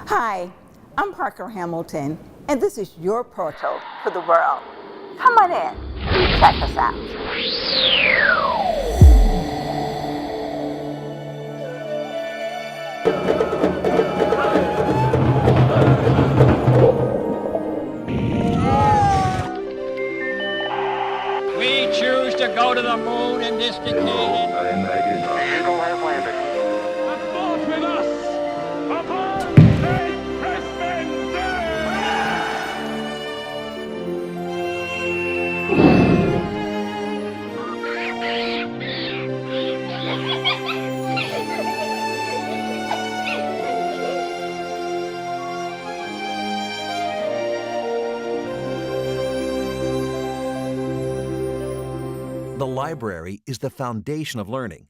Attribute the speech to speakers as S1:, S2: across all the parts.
S1: Hi, I'm Parker Hamilton, and this is your portal for the world. Come on in, check us out.
S2: We choose to go to the moon in this decade.
S3: The Eagle has landed.
S4: Aboard with us! Aboard Saint Crispin Day!
S5: The library is the foundation of learning.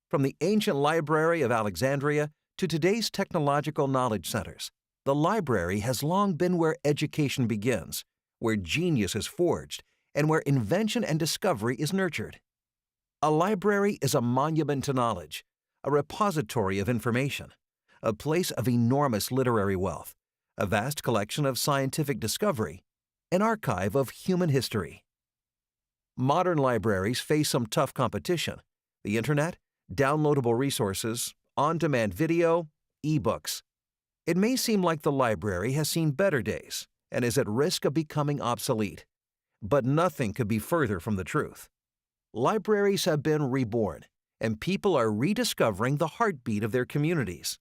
S5: From the ancient library of Alexandria to today's technological knowledge centers, the library has long been where education begins, where genius is forged, and where invention and discovery is nurtured. A library is a monument to knowledge, a repository of information, a place of enormous literary wealth, a vast collection of scientific discovery, an archive of human history. Modern libraries face some tough competition: the internet, downloadable resources, on-demand video, e-books. It may seem like the library has seen better days and is at risk of becoming obsolete, but nothing could be further from the truth. Libraries have been reborn, and people are rediscovering the heartbeat of their communities.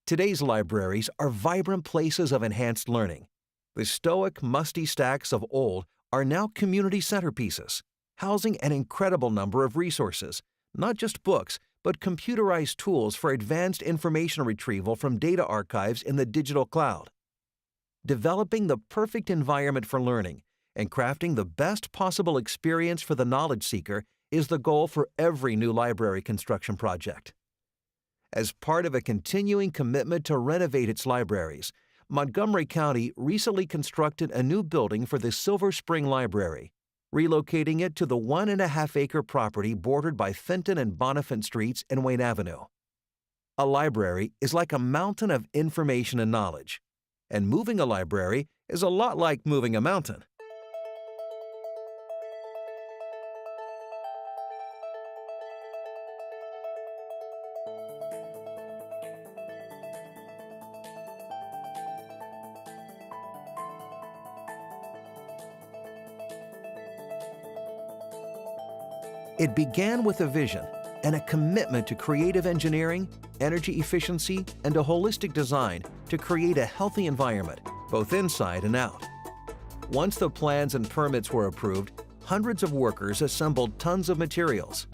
S5: Today's libraries are vibrant places of enhanced learning. The stoic, musty stacks of old are now community centerpieces, housing an incredible number of resources, not just books, but computerized tools for advanced information retrieval from data archives in the digital cloud. Developing the perfect environment for learning and crafting the best possible experience for the knowledge seeker is the goal for every new library construction project. As part of a continuing commitment to renovate its libraries, Montgomery County recently constructed a new building for the Silver Spring Library, relocating it to the 1.5-acre property bordered by Fenton and Bonifant Streets and Wayne Avenue. A library is like a mountain of information and knowledge, and moving a library is a lot like moving a mountain. It began with a vision and a commitment to creative engineering, energy efficiency, and a holistic design to create a healthy environment, both inside and out. Once the plans and permits were approved, hundreds of workers assembled tons of materials.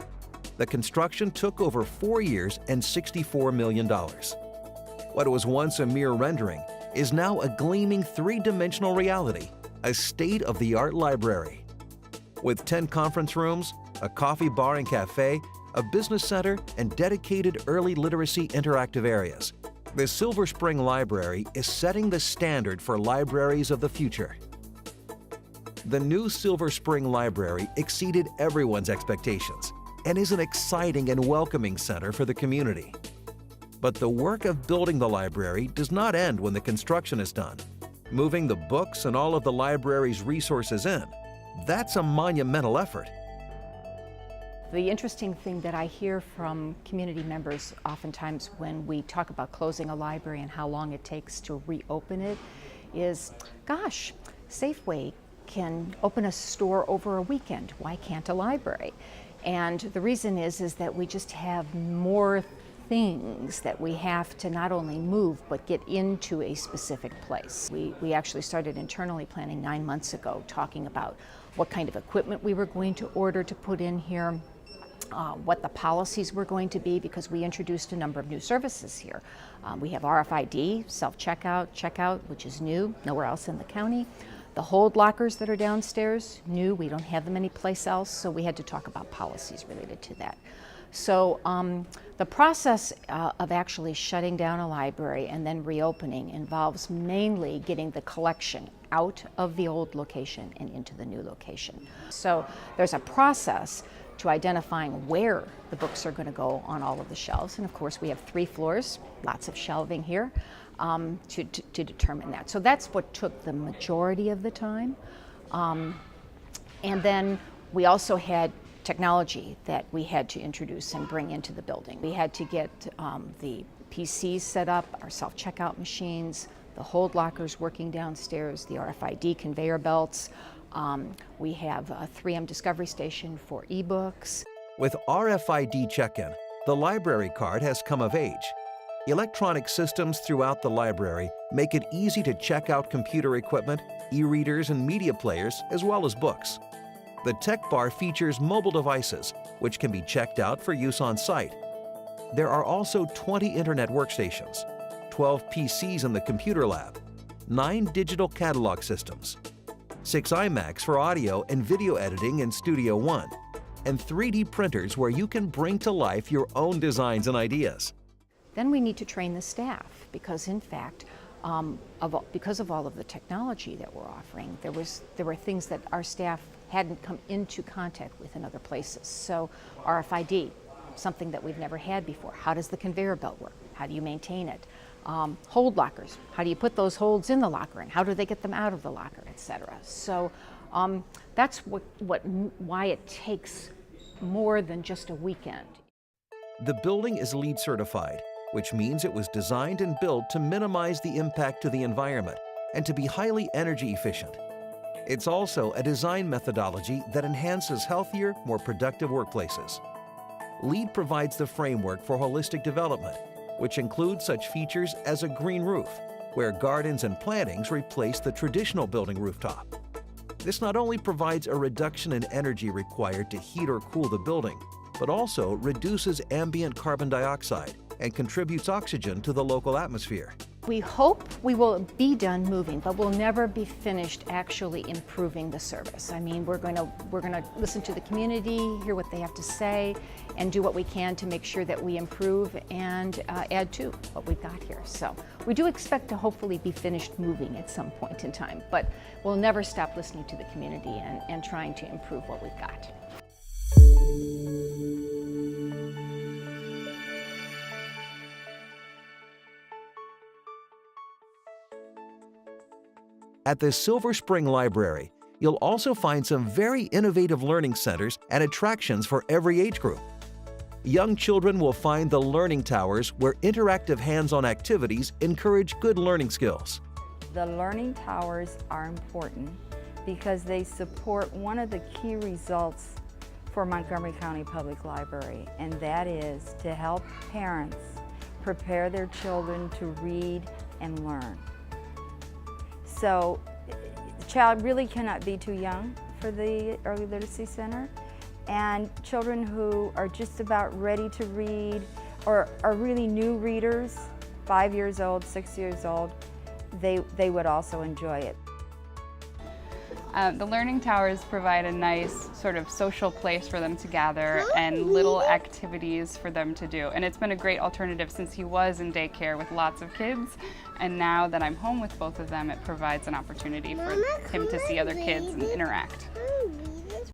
S5: The construction took over 4 years and $64 million. What was once a mere rendering is now a gleaming three-dimensional reality, a state-of-the-art library. With 10 conference rooms, a coffee bar and cafe, a business center, and dedicated early literacy interactive areas, the Silver Spring Library is setting the standard for libraries of the future. The new Silver Spring Library exceeded everyone's expectations and is an exciting and welcoming center for the community. But the work of building the library does not end when the construction is done. Moving the books and all of the library's resources in, that's a monumental effort.
S6: The interesting thing that I hear from community members oftentimes when we talk about closing a library and how long it takes to reopen it is, gosh, Safeway can open a store over a weekend. Why can't a library? And the reason is that we just have more things that we have to not only move but get into a specific place. We actually started internally planning 9 months ago, talking about what kind of equipment we were going to order to put in here, what the policies were going to be, because we introduced a number of new services here. We have RFID, self-checkout, checkout, which is new, nowhere else in the county. The hold lockers that are downstairs, new, we don't have them anyplace else, so we had to talk about policies related to that. So the process of actually shutting down a library and then reopening involves mainly getting the collection out of the old location and into the new location. So there's a process to identifying where the books are going to go on all of the shelves. And of course we have 3 floors, lots of shelving here. to determine that. So that's what took the majority of the time. And then we also had technology that we had to introduce and bring into the building. We had to get the PCs set up, our self-checkout machines, the hold lockers working downstairs, the RFID conveyor belts. We have a 3M Discovery Station for ebooks.
S5: With RFID check-in, the library card has come of age. Electronic systems throughout the library make it easy to check out computer equipment, e-readers, and media players, as well as books. The Tech Bar features mobile devices, which can be checked out for use on site. There are also 20 internet workstations, 12 PCs in the computer lab, 9 digital catalog systems, 6 iMacs for audio and video editing in Studio One, and 3D printers where you can bring to life your own designs and ideas.
S6: Then we need to train the staff because, in fact, because of all of the technology that we're offering, there were things that our staff hadn't come into contact with in other places. So RFID, something that we've never had before. How does the conveyor belt work? How do you maintain it? Hold lockers. How do you put those holds in the locker, and how do they get them out of the locker, etc. So that's why it takes more than just a weekend.
S5: The building is LEED certified, which means it was designed and built to minimize the impact to the environment and to be highly energy efficient. It's also a design methodology that enhances healthier, more productive workplaces. LEED provides the framework for holistic development, which includes such features as a green roof, where gardens and plantings replace the traditional building rooftop. This not only provides a reduction in energy required to heat or cool the building, but also reduces ambient carbon dioxide and contributes oxygen to the local atmosphere.
S6: We hope we will be done moving, but we'll never be finished actually improving the service. I mean, we're going to listen to the community, hear what they have to say, and do what we can to make sure that we improve and add to what we've got here. So we do expect to hopefully be finished moving at some point in time, but we'll never stop listening to the community and trying to improve what we've got.
S5: At the Silver Spring Library, you'll also find some very innovative learning centers and attractions for every age group. Young children will find the Learning Towers, where interactive hands-on activities encourage good learning skills.
S7: The Learning Towers are important because they support one of the key results for Montgomery County Public Library, and that is to help parents prepare their children to read and learn. So the child really cannot be too young for the Early Literacy Center, and children who are just about ready to read or are really new readers, 5 years old, 6 years old, they would also enjoy it.
S8: The Learning Towers provide a nice sort of social place for them to gather and little activities for them to do. And it's been a great alternative since he was in daycare with lots of kids. And now that I'm home with both of them, it provides an opportunity for him to see other kids and interact.